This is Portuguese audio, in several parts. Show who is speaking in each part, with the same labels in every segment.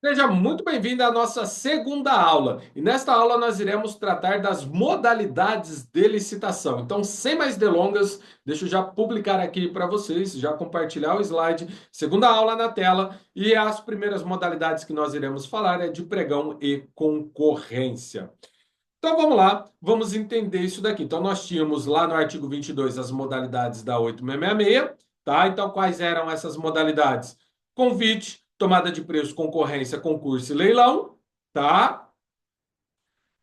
Speaker 1: Seja muito bem-vindo à nossa segunda aula. E nesta aula nós iremos tratar das modalidades de licitação. Então, sem mais delongas, deixa eu já publicar aqui para vocês, já compartilhar o slide. Segunda aula na tela. E as primeiras modalidades que nós iremos falar é de pregão e concorrência. Então vamos lá, vamos entender isso daqui. Então nós tínhamos lá no artigo 22 as modalidades da 8666, tá? Então quais eram essas modalidades? Convite, tomada de preço, concorrência, concurso e leilão, tá?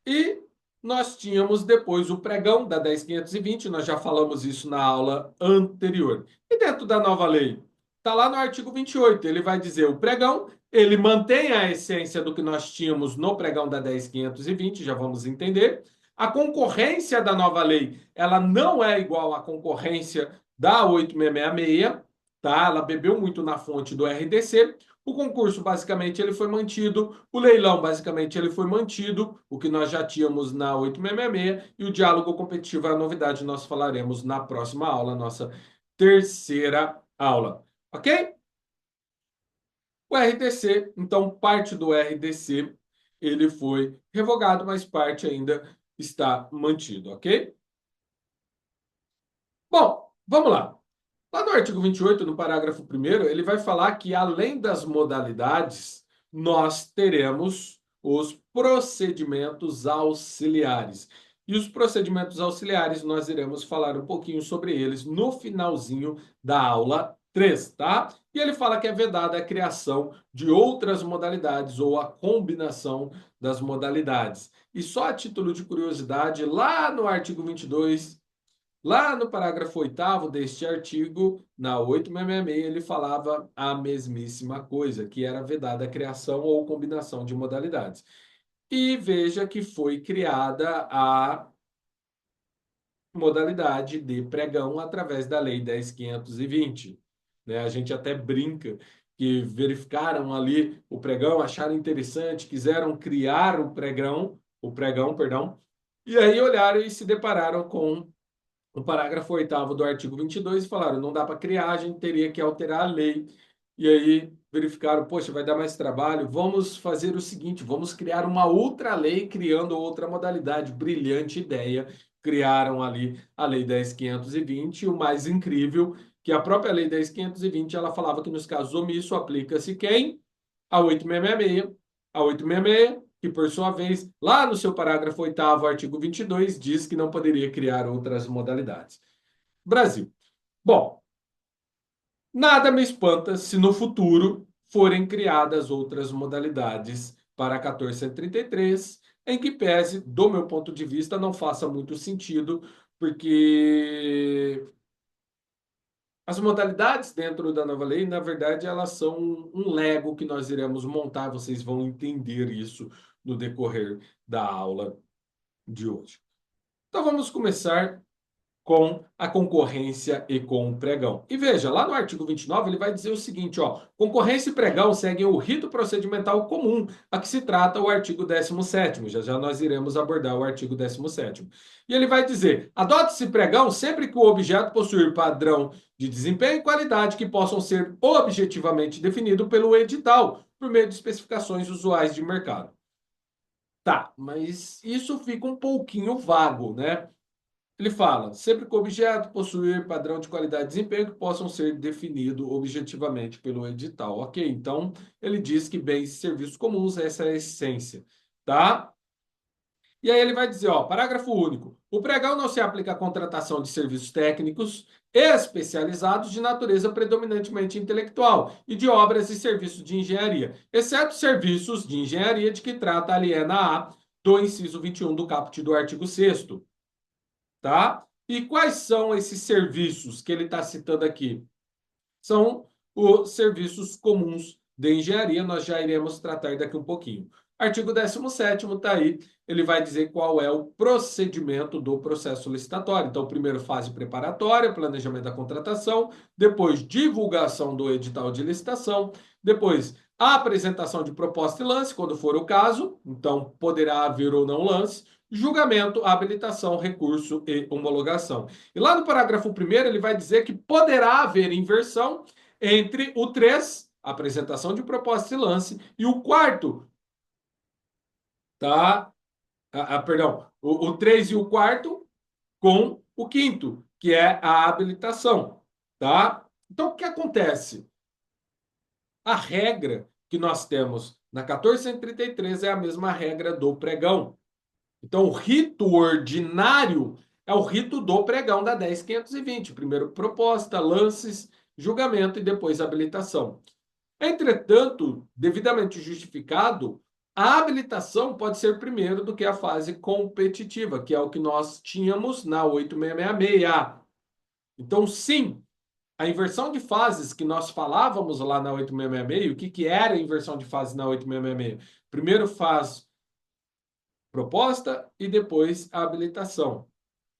Speaker 1: E nós tínhamos depois o pregão da 10.520, nós já falamos isso na aula anterior. E dentro da nova lei, está lá no artigo 28, ele vai dizer o pregão, ele mantém a essência do que nós tínhamos no pregão da 10.520, já vamos entender. A concorrência da nova lei, ela não é igual à concorrência da 8666, tá? Ela bebeu muito na fonte do RDC. O concurso, basicamente, ele foi mantido. O leilão, basicamente, ele foi mantido, o que nós já tínhamos na 8666. E o diálogo competitivo é a novidade, nós falaremos na próxima aula, nossa terceira aula. Ok? O RDC, então, parte do RDC, ele foi revogado, mas parte ainda está mantido, ok? Bom, vamos lá. Lá no artigo 28, no parágrafo primeiro, ele vai falar que, além das modalidades, nós teremos os procedimentos auxiliares. E os procedimentos auxiliares, nós iremos falar um pouquinho sobre eles no finalzinho da aula 3, tá? E ele fala que é vedada a criação de outras modalidades ou a combinação das modalidades. E só a título de curiosidade, lá no artigo 22, lá no parágrafo 8º deste artigo, na 8666, ele falava a mesmíssima coisa, que era vedada a criação ou combinação de modalidades. E veja que foi criada a modalidade de pregão através da Lei 10.520. Né? A gente até brinca que verificaram ali o pregão, acharam interessante, quiseram criar o pregão, perdão, e aí olharam e se depararam com no parágrafo 8º do artigo 22 e falaram, não dá para criar, a gente teria que alterar a lei. E aí verificaram, poxa, vai dar mais trabalho, vamos fazer o seguinte, vamos criar uma outra lei criando outra modalidade. Brilhante ideia. Criaram ali a Lei 10.520, e o mais incrível, que a própria Lei 10.520, ela falava que nos casos omissos aplica-se quem? A 8666. A 866 que, por sua vez, lá no seu parágrafo 8º, artigo 22, diz que não poderia criar outras modalidades. Brasil. Bom, nada me espanta se no futuro forem criadas outras modalidades para a 1433, em que pese, do meu ponto de vista, não faça muito sentido, porque as modalidades dentro da nova lei, na verdade, elas são um Lego que nós iremos montar, vocês vão entender isso no decorrer da aula de hoje. Então vamos começar com a concorrência e com o pregão. E veja, lá no artigo 29 ele vai dizer o seguinte, ó, concorrência e pregão seguem o rito procedimental comum a que se trata o artigo 17º. Já já nós iremos abordar o artigo 17º. E ele vai dizer, adota-se pregão sempre que o objeto possuir padrão de desempenho e qualidade que possam ser objetivamente definidos pelo edital, por meio de especificações usuais de mercado. Tá, mas isso fica um pouquinho vago, né? Ele fala, sempre que o objeto possuir padrão de qualidade e desempenho que possam ser definido objetivamente pelo edital. Ok, então ele diz que bens e serviços comuns, essa é a essência, tá? E aí ele vai dizer, ó, parágrafo único. O pregão não se aplica à contratação de serviços técnicos especializados de natureza predominantemente intelectual e de obras e serviços de engenharia, exceto serviços de engenharia de que trata a aliena A do inciso 21 do caput do artigo 6º, tá? E quais são esses serviços que ele está citando aqui? São os serviços comuns de engenharia, nós já iremos tratar daqui um pouquinho. Artigo 17º está aí, ele vai dizer qual é o procedimento do processo licitatório. Então, primeiro fase preparatória, planejamento da contratação, depois divulgação do edital de licitação, depois a apresentação de proposta e lance, quando for o caso, então poderá haver ou não lance, julgamento, habilitação, recurso e homologação. E lá no parágrafo 1º ele vai dizer que poderá haver inversão entre o 3 apresentação de proposta e lance, e o quarto, tá? Perdão, o 3 e o quarto com o quinto, que é a habilitação, tá? Então, o que acontece? A regra que nós temos na 1433 é a mesma regra do pregão. Então, o rito ordinário é o rito do pregão da 10.520. Primeiro proposta, lances, julgamento e depois habilitação. Entretanto, devidamente justificado, a habilitação pode ser primeiro do que a fase competitiva, que é o que nós tínhamos na 8666. Então, sim, a inversão de fases que nós falávamos lá na 8666, o que, que era a inversão de fases na 8666? Primeiro faz proposta e depois a habilitação.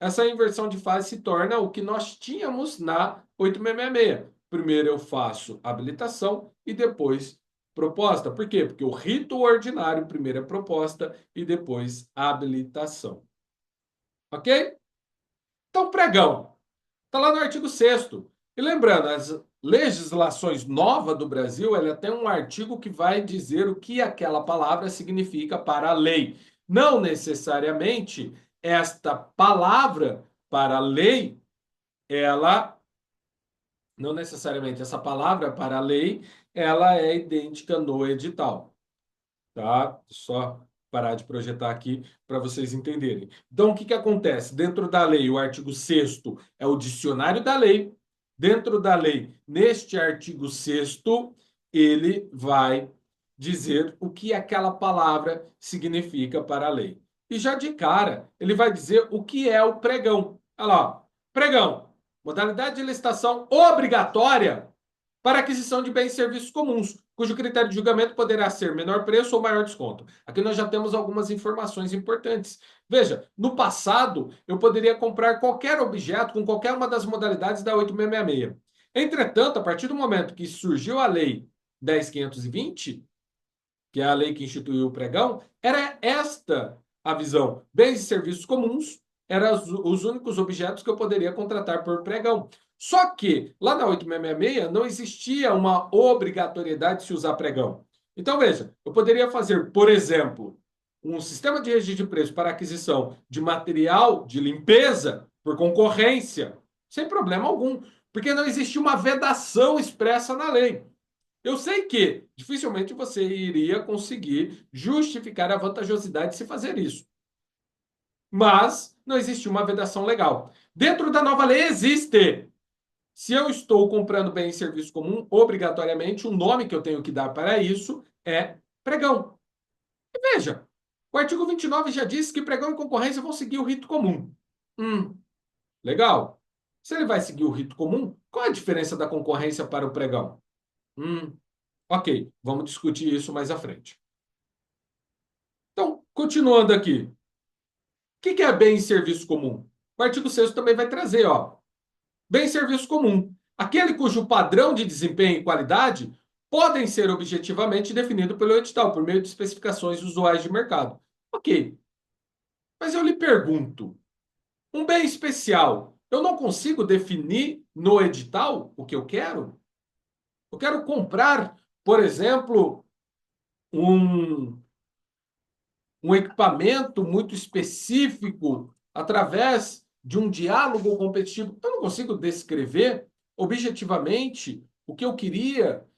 Speaker 1: Essa inversão de fase se torna o que nós tínhamos na 8666. Primeiro eu faço habilitação e depois proposta. Por quê? Porque o rito ordinário, primeiro é proposta e depois habilitação. Ok? Então, pregão. Está lá no artigo 6º. E lembrando, as legislações novas do Brasil, ela tem um artigo que vai dizer o que aquela palavra significa para a lei. Não necessariamente esta palavra para a lei, ela, não necessariamente essa palavra para a lei, ela é idêntica no edital, tá? Só parar de projetar aqui para vocês entenderem. Então, o que que acontece? Dentro da lei, o artigo 6º é o dicionário da lei. Dentro da lei, neste artigo 6º, ele vai dizer o que aquela palavra significa para a lei. E já de cara, ele vai dizer o que é o pregão. Olha lá, ó. Pregão, modalidade de licitação obrigatória para aquisição de bens e serviços comuns, cujo critério de julgamento poderá ser menor preço ou maior desconto. Aqui nós já temos algumas informações importantes. Veja, no passado, eu poderia comprar qualquer objeto com qualquer uma das modalidades da 8666. Entretanto, a partir do momento que surgiu a Lei 10.520, que é a lei que instituiu o pregão, era esta a visão. Bens e serviços comuns eram os únicos objetos que eu poderia contratar por pregão. Só que lá na 8666 não existia uma obrigatoriedade de se usar pregão. Então, veja, eu poderia fazer, por exemplo, um sistema de registro de preço para aquisição de material de limpeza por concorrência, sem problema algum, porque não existia uma vedação expressa na lei. Eu sei que dificilmente você iria conseguir justificar a vantajosidade de se fazer isso. Mas não existe uma vedação legal. Dentro da nova lei existe. Se eu estou comprando bem e serviço comum, obrigatoriamente, o nome que eu tenho que dar para isso é pregão. E veja, o artigo 29 já diz que pregão e concorrência vão seguir o rito comum. Legal. Se ele vai seguir o rito comum, qual é a diferença da concorrência para o pregão? Ok, vamos discutir isso mais à frente. Então, continuando aqui. O que é bem e serviço comum? O artigo 6º também vai trazer, ó. Bem e serviço comum. Aquele cujo padrão de desempenho e qualidade podem ser objetivamente definidos pelo edital, por meio de especificações usuais de mercado. Ok. Mas eu lhe pergunto, um bem especial, eu não consigo definir no edital o que eu quero? Eu quero comprar, por exemplo, um um equipamento muito específico através de um diálogo competitivo. Eu não consigo descrever objetivamente o que eu queria.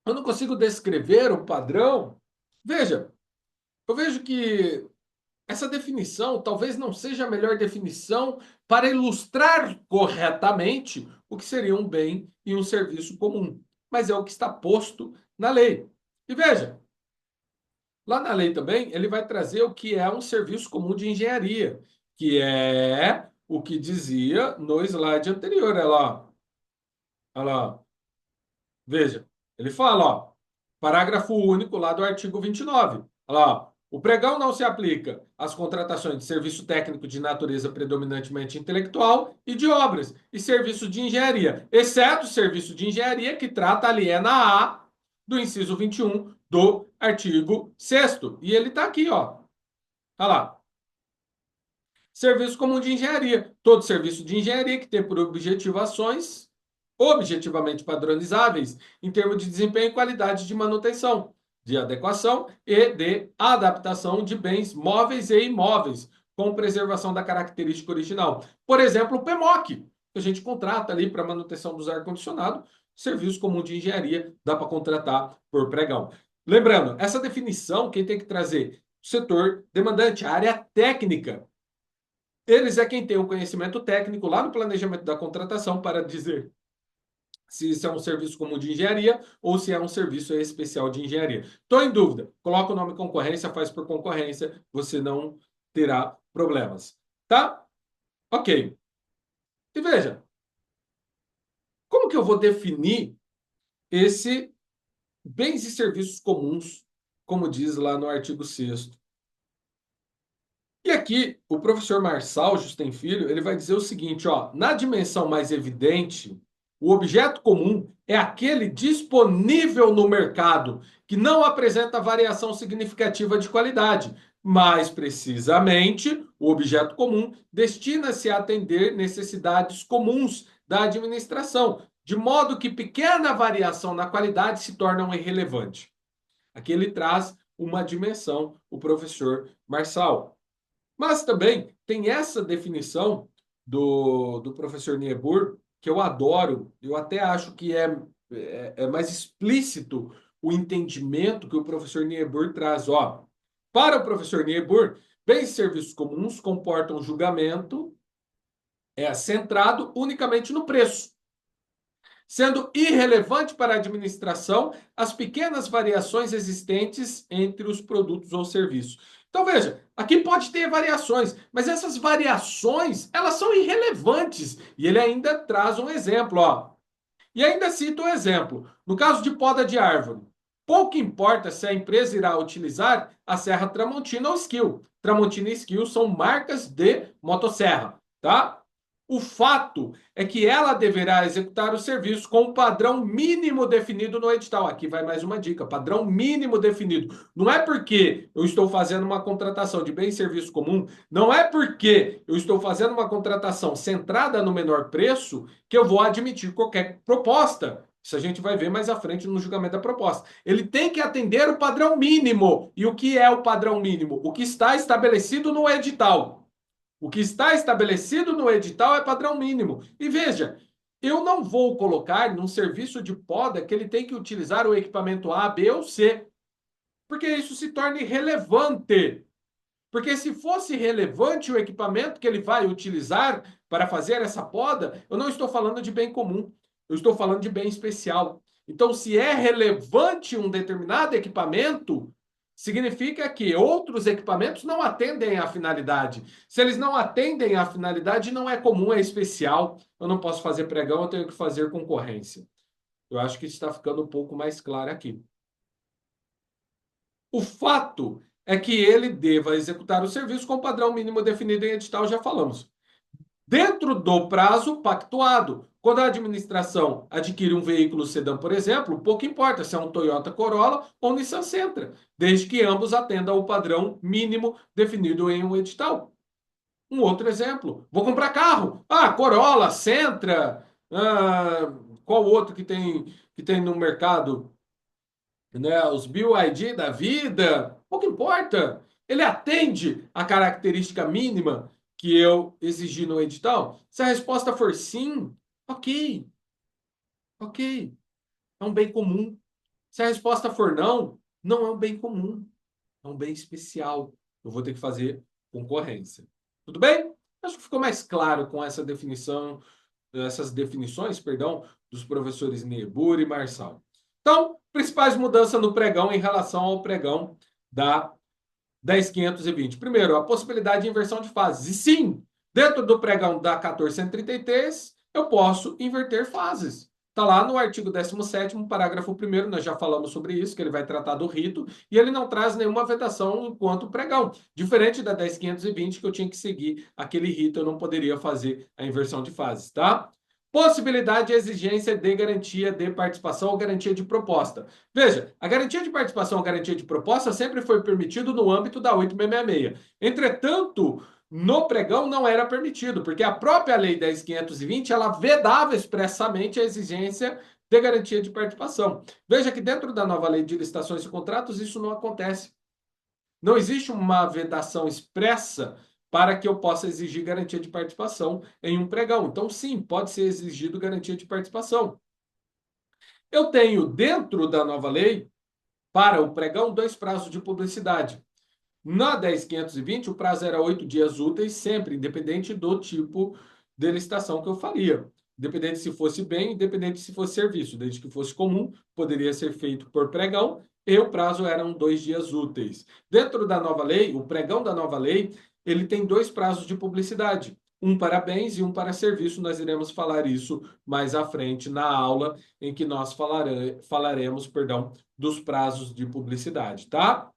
Speaker 1: Eu não consigo descrever o padrão. Veja, eu vejo que essa definição talvez não seja a melhor definição para ilustrar corretamente o que seria um bem e um serviço comum, mas é o que está posto na lei. E veja, lá na lei também, ele vai trazer o que é um serviço comum de engenharia, que é o que dizia no slide anterior. Olha lá, veja, ele fala, ó, parágrafo único lá do artigo 29. Olha lá, ó, o pregão não se aplica às contratações de serviço técnico de natureza predominantemente intelectual e de obras e serviço de engenharia, exceto o serviço de engenharia que trata a aliena A do inciso 21 do artigo 6º. E ele está aqui, ó. Olha lá. Serviço comum de engenharia. Todo serviço de engenharia que tem por objetivo ações. objetivamente padronizáveis em termos de desempenho e qualidade de manutenção, de adequação e de adaptação de bens móveis e imóveis, com preservação da característica original. Por exemplo, o PMOC, que a gente contrata ali para manutenção dos ar-condicionado, serviço comum de engenharia, dá para contratar por pregão. Lembrando, essa definição, quem tem que trazer? O setor demandante, a área técnica. Eles é quem tem o conhecimento técnico lá no planejamento da contratação para dizer se isso é um serviço comum de engenharia ou se é um serviço especial de engenharia. Estou em dúvida. Coloca o nome concorrência, faz por concorrência, você não terá problemas. Tá? Ok. E veja, como que eu vou definir esse bens e serviços comuns, como diz lá no artigo 6º? E aqui, o professor Marçal Justem Filho, ele vai dizer o seguinte, ó, na dimensão mais evidente, o objeto comum é aquele disponível no mercado que não apresenta variação significativa de qualidade. Mais precisamente, o objeto comum destina-se a atender necessidades comuns da administração, de modo que pequena variação na qualidade se torna irrelevante. Aqui ele traz uma dimensão, o professor Marçal. Mas também tem essa definição do professor Niebuhr, que eu adoro, eu até acho que é mais explícito o entendimento que o professor Niebuhr traz. Ó, para o professor Niebuhr, bens e serviços comuns comportam julgamento centrado unicamente no preço, sendo irrelevante para a administração as pequenas variações existentes entre os produtos ou serviços. Então veja, aqui pode ter variações, mas essas variações, elas são irrelevantes. E ele ainda traz um exemplo, ó. E ainda cita um exemplo. No caso de poda de árvore, pouco importa se a empresa irá utilizar a Serra Tramontina ou Skill. Tramontina e Skill são marcas de motosserra, tá? O fato é que ela deverá executar o serviço com o padrão mínimo definido no edital. Aqui vai mais uma dica: padrão mínimo definido. Não é porque eu estou fazendo uma contratação de bem e serviço comum, não é porque eu estou fazendo uma contratação centrada no menor preço que eu vou admitir qualquer proposta. Isso a gente vai ver mais à frente no julgamento da proposta. Ele tem que atender o padrão mínimo. E o que é o padrão mínimo? O que está estabelecido no edital. O que está estabelecido no edital é padrão mínimo. E veja, eu não vou colocar num serviço de poda que ele tem que utilizar o equipamento A, B ou C, porque isso se torna irrelevante. Porque se fosse relevante o equipamento que ele vai utilizar para fazer essa poda, eu não estou falando de bem comum, eu estou falando de bem especial. Então, se é relevante um determinado equipamento, significa que outros equipamentos não atendem à finalidade. Se eles não atendem à finalidade, não é comum, é especial. Eu não posso fazer pregão, eu tenho que fazer concorrência. Eu acho que está ficando um pouco mais claro aqui. O fato é que ele deva executar o serviço com o padrão mínimo definido em edital, já falamos. Dentro do prazo pactuado. Quando a administração adquire um veículo sedã, por exemplo, pouco importa se é um Toyota Corolla ou um Nissan Sentra, desde que ambos atendam ao padrão mínimo definido em um edital. Um outro exemplo, vou comprar carro. Ah, Corolla, Sentra, qual outro que tem no mercado? Né? Os BYD da vida, pouco importa. Ele atende a característica mínima que eu exigi no edital? Se a resposta for sim, ok, ok, é um bem comum. Se a resposta for não, não é um bem comum, é um bem especial. Eu vou ter que fazer concorrência. Tudo bem? Acho que ficou mais claro com essa definição, essas definições, perdão, dos professores Niebuhr e Marçal. Então, principais mudanças no pregão em relação ao pregão da 10.520. Primeiro, a possibilidade de inversão de fases. E sim, dentro do pregão da 1433, eu posso inverter fases. Está lá no artigo 17º, parágrafo 1º, nós já falamos sobre isso, que ele vai tratar do rito, e ele não traz nenhuma vedação enquanto pregão. Diferente da 10.520, que eu tinha que seguir aquele rito, eu não poderia fazer a inversão de fases, tá? Possibilidade e exigência de garantia de participação ou garantia de proposta. Veja, a garantia de participação ou garantia de proposta sempre foi permitido no âmbito da 8666. Entretanto, No pregão não era permitido, porque a própria Lei 10.520 ela vedava expressamente a exigência de garantia de participação. Veja que dentro da nova Lei de Licitações e Contratos isso não acontece. Não existe uma vedação expressa para que eu possa exigir garantia de participação em um pregão. Então, sim, pode ser exigido garantia de participação. Eu tenho, dentro da nova lei, para o pregão, dois prazos de publicidade. Na 10.520, o prazo era 8 dias úteis, sempre, independente do tipo de licitação que eu faria. Independente se fosse bem, independente se fosse serviço. Desde que fosse comum, poderia ser feito por pregão e o prazo eram 2 dias úteis. Dentro da nova lei, o pregão da nova lei, ele tem dois prazos de publicidade. Um para bens e um para serviço. Nós iremos falar isso mais à frente na aula em que nós falaremos, perdão, dos prazos de publicidade, tá?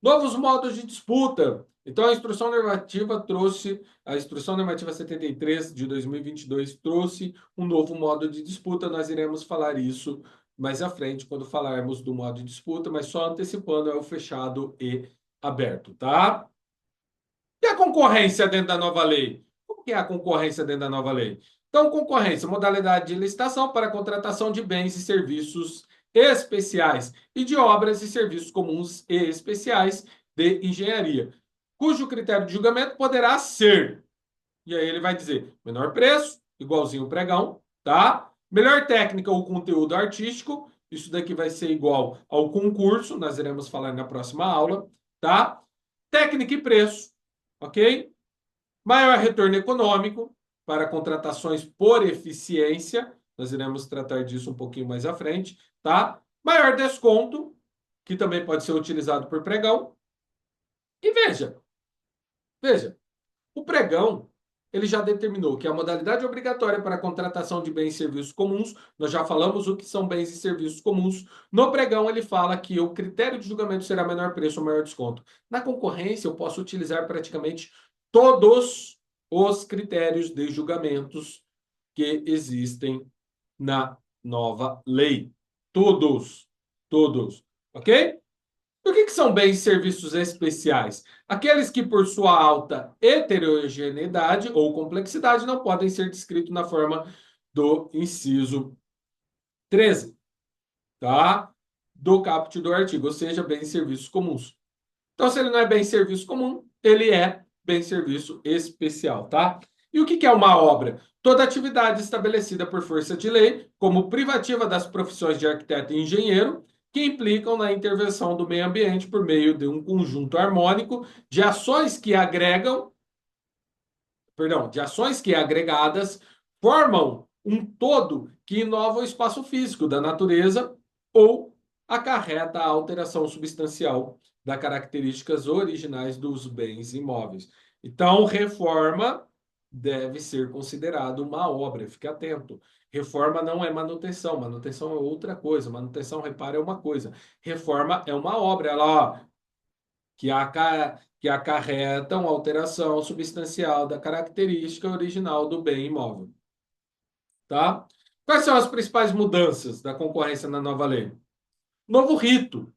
Speaker 1: Novos modos de disputa. Então, a Instrução Normativa 73 de 2022 trouxe um novo modo de disputa. Nós iremos falar isso mais à frente, quando falarmos do modo de disputa, mas só antecipando, é o fechado e aberto, tá? E a concorrência dentro da nova lei? Como que é a concorrência dentro da nova lei? Então, concorrência, modalidade de licitação para contratação de bens e serviços especiais e de obras e serviços comuns e especiais de engenharia, cujo critério de julgamento poderá ser, e aí ele vai dizer, menor preço, igualzinho o pregão, tá? Melhor técnica ou conteúdo artístico, isso daqui vai ser igual ao concurso, nós iremos falar na próxima aula, tá? Técnica e preço, ok? Maior retorno econômico para contratações por eficiência. Nós iremos tratar disso um pouquinho mais à frente, tá? Maior desconto, que também pode ser utilizado por pregão. E veja, o pregão, ele já determinou que a modalidade obrigatória para a contratação de bens e serviços comuns, nós já falamos o que são bens e serviços comuns. No pregão, ele fala que o critério de julgamento será menor preço ou maior desconto. Na concorrência, eu posso utilizar praticamente todos os critérios de julgamentos que existem na nova lei. Todos. Todos. Ok? O que são bens e serviços especiais? Aqueles que, por sua alta heterogeneidade ou complexidade, não podem ser descritos na forma do inciso 13, tá? Do caput do artigo, ou seja, bens e serviços comuns. Então, se ele não é bem serviço comum, ele é bem serviço especial, tá? E o que é uma obra? Toda atividade estabelecida por força de lei, como privativa das profissões de arquiteto e engenheiro, que implicam na intervenção do meio ambiente por meio de um conjunto harmônico de ações que agregam, perdão, de ações que agregadas formam um todo que inova o espaço físico da natureza ou acarreta a alteração substancial das características originais dos bens imóveis. Então, reforma deve ser considerado uma obra, fique atento. Reforma não é manutenção, manutenção é outra coisa, manutenção, repara, é uma coisa. Reforma é uma obra, ela, ó, que acarretam alteração substancial da característica original do bem imóvel. Tá? Quais são as principais mudanças da concorrência na nova lei? Novo rito,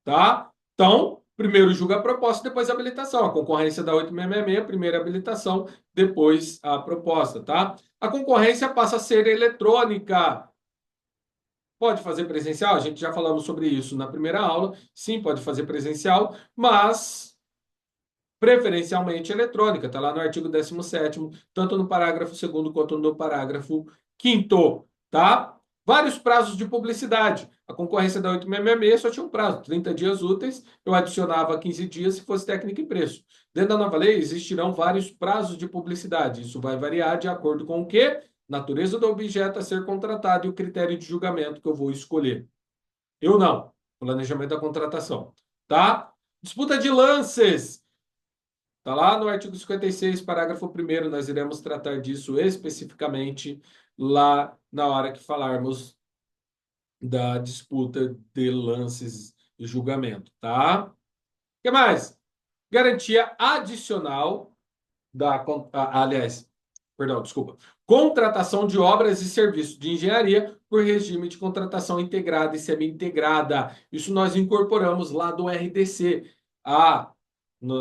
Speaker 1: tá? Então, primeiro julga a proposta, depois a habilitação. A concorrência da 8.666, primeira habilitação, depois a proposta, tá? A concorrência passa a ser eletrônica. Pode fazer presencial? A gente já falamos sobre isso na primeira aula. Sim, pode fazer presencial, mas preferencialmente eletrônica. Está lá no artigo 17º, tanto no parágrafo 2º quanto no parágrafo 5º, tá? Vários prazos de publicidade. A concorrência da 8.666 só tinha um prazo, 30 dias úteis. Eu adicionava 15 dias se fosse técnica e preço. Dentro da nova lei existirão vários prazos de publicidade. Isso vai variar de acordo com o quê? Natureza do objeto a ser contratado e o critério de julgamento que eu vou escolher. Eu não. Planejamento da contratação. Tá? Disputa de lances. Está lá no artigo 56, parágrafo 1º, nós iremos tratar disso especificamente lá na hora que falarmos da disputa de lances e julgamento, tá? O que mais? Garantia adicional aliás, perdão, desculpa. Contratação de obras e serviços de engenharia por regime de contratação integrada e semi-integrada. Isso nós incorporamos lá do RDC.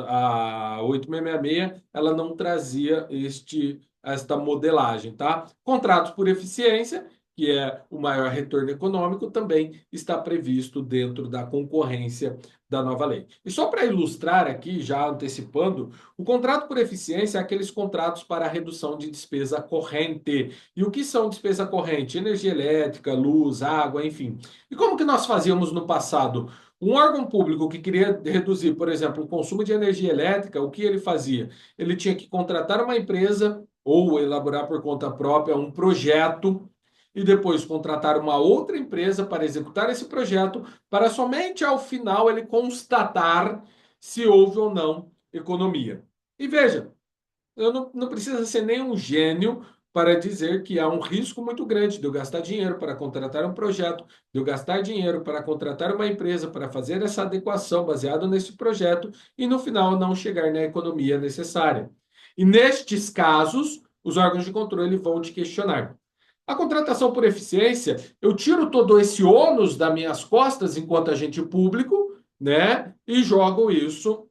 Speaker 1: A 8666 ela não trazia esta modelagem, tá? Contratos por eficiência, que é o maior retorno econômico, também está previsto dentro da concorrência da nova lei. E só para ilustrar aqui, já antecipando, o contrato por eficiência é aqueles contratos para redução de despesa corrente. E o que são despesa corrente? Energia elétrica, luz, água, enfim. E como que nós fazíamos no passado? Um órgão público que queria reduzir, por exemplo, o consumo de energia elétrica, o que ele fazia? Ele tinha que contratar uma empresa ou elaborar por conta própria um projeto e depois contratar uma outra empresa para executar esse projeto, para somente ao final ele constatar se houve ou não economia. E veja, eu não precisa ser nenhum gênio para dizer que há um risco muito grande de eu gastar dinheiro para contratar um projeto, de eu gastar dinheiro para contratar uma empresa para fazer essa adequação baseado nesse projeto e no final não chegar na economia necessária. E nestes casos, os órgãos de controle vão te questionar. A contratação por eficiência, eu tiro todo esse ônus das minhas costas enquanto agente público, né? E jogo isso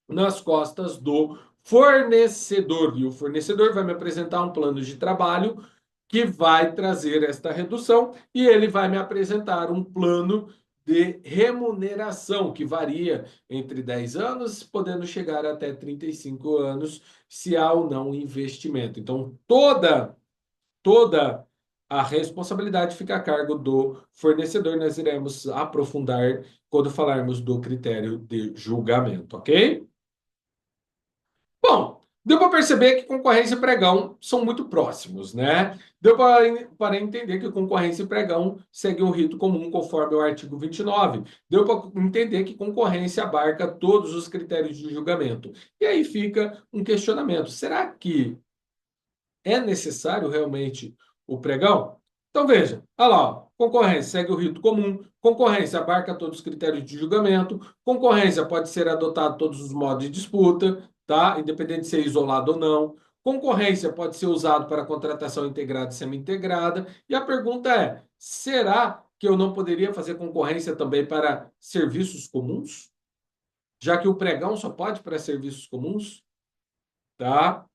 Speaker 1: nas costas do fornecedor. E o fornecedor vai me apresentar um plano de trabalho que vai trazer esta redução e ele vai me apresentar um plano de remuneração que varia entre 10 anos, podendo chegar até 35 anos, se há ou não investimento. Então, toda a responsabilidade fica a cargo do fornecedor. Nós iremos aprofundar quando falarmos do critério de julgamento, ok? Bom, deu para perceber que concorrência e pregão são muito próximos, né? Deu para entender que concorrência e pregão seguem um rito comum conforme o artigo 29. Deu para entender que concorrência abarca todos os critérios de julgamento. E aí fica um questionamento: será que é necessário realmente o pregão? Então veja, olha lá, ó, concorrência segue o rito comum, concorrência abarca todos os critérios de julgamento, concorrência pode ser adotado todos os modos de disputa, tá? Independente de ser isolado ou não. Concorrência pode ser usado para contratação integrada e semi-integrada. E a pergunta é: será que eu não poderia fazer concorrência também para serviços comuns? Já que o pregão só pode para serviços comuns, tá?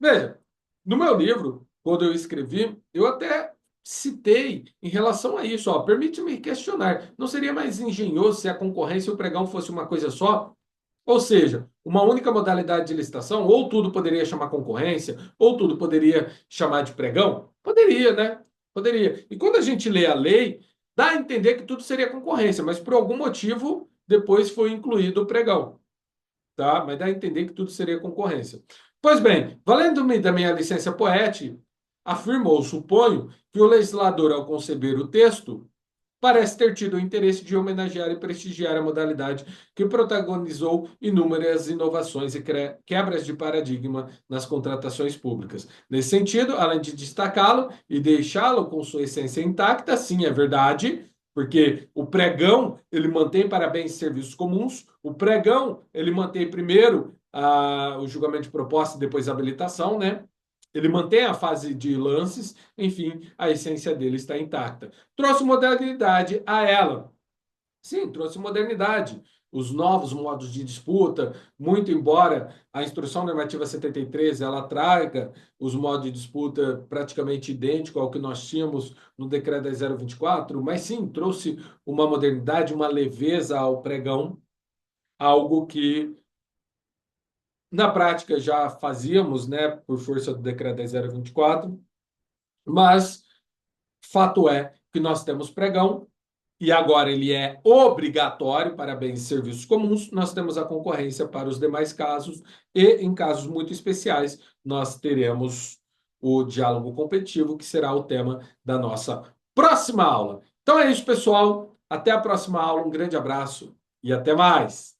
Speaker 1: Veja, no meu livro, quando eu escrevi, eu até citei em relação a isso, ó, permite-me questionar, não seria mais engenhoso se a concorrência e o pregão fosse uma coisa só? Ou seja, uma única modalidade de licitação, ou tudo poderia chamar concorrência, ou tudo poderia chamar de pregão? Poderia, né? Poderia. E quando a gente lê a lei, dá a entender que tudo seria concorrência, mas por algum motivo depois foi incluído o pregão, tá? Mas dá a entender que tudo seria concorrência. Pois bem, valendo-me da minha licença poética, afirmo ou suponho que o legislador, ao conceber o texto, parece ter tido o interesse de homenagear e prestigiar a modalidade que protagonizou inúmeras inovações e quebras de paradigma nas contratações públicas. Nesse sentido, além de destacá-lo e deixá-lo com sua essência intacta, sim, é verdade, porque o pregão ele mantém para bens e serviços comuns, o pregão ele mantém primeiro o julgamento de proposta e depois a habilitação, né? Ele mantém a fase de lances, enfim, a essência dele está intacta. Trouxe modernidade a ela. Sim, trouxe modernidade. Os novos modos de disputa, muito embora a Instrução Normativa 73 ela traga os modos de disputa praticamente idênticos ao que nós tínhamos no Decreto 10024, mas sim, trouxe uma modernidade, uma leveza ao pregão, algo que na prática já fazíamos, né, por força do Decreto 10024, mas fato é que nós temos pregão e agora ele é obrigatório para bens e serviços comuns. Nós temos a concorrência para os demais casos e, em casos muito especiais, nós teremos o diálogo competitivo, que será o tema da nossa próxima aula. Então é isso, pessoal. Até a próxima aula. Um grande abraço e até mais.